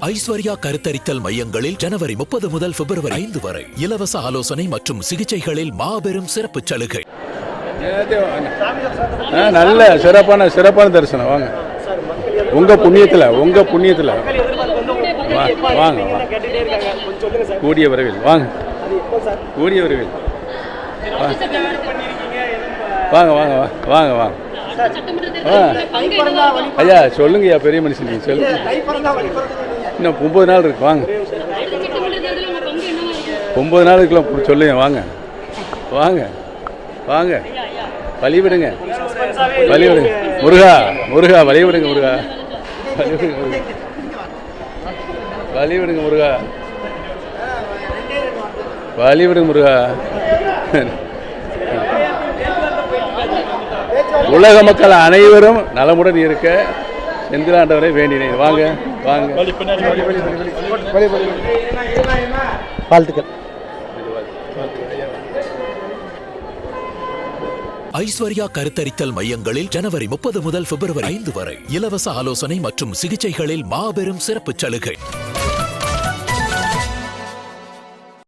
ஐஸ்வர்யா கருத்தரித்தல் மையங்களில் ஜனவரி 30 முதல் பிப்ரவரி 5 வரை இலவச ஆலோசனை மற்றும் சிகிச்சைகளில் மாபெரும் சிறப்பு சலுகை. நல்ல சிறப்பான தரிசனம். வாங்க, உங்க புண்ணியத்தில் வாங்க, கூடிய விரைவில் வாங்க, கூடிய விரைவில் வாங்க வாங்க வாங்க வாங்க. ஐயா சொல்லுங்கய்யா, பெரிய மனுஷன் நீங்கள் சொல்லுங்க. இன்னும் 9 நாள் இருக்கு, வாங்க. 9 நாளுக்குள்ள சொல்லுங்க, வாங்க வாங்க வாங்க. வழிவிடுங்க முருகா, வழிவிடுங்க முருகா, வழிவிடுங்க முருகா, வழிவிடுங்க முருகா. உலக மக்கள் அனைவரும் நலமுடன் இருக்க செந்திலாண்டவரை வேண்டினேன். வாங்க வாங்க. வாழ்த்துக்கள். ஐஸ்வர்யா கருத்தரித்தல் மையங்களில் ஜனவரி 30 முதல் பிப்ரவரி 5 வரை இலவச ஆலோசனை மற்றும் சிகிச்சைகளில் மாபெரும் சிறப்பு சலுகை.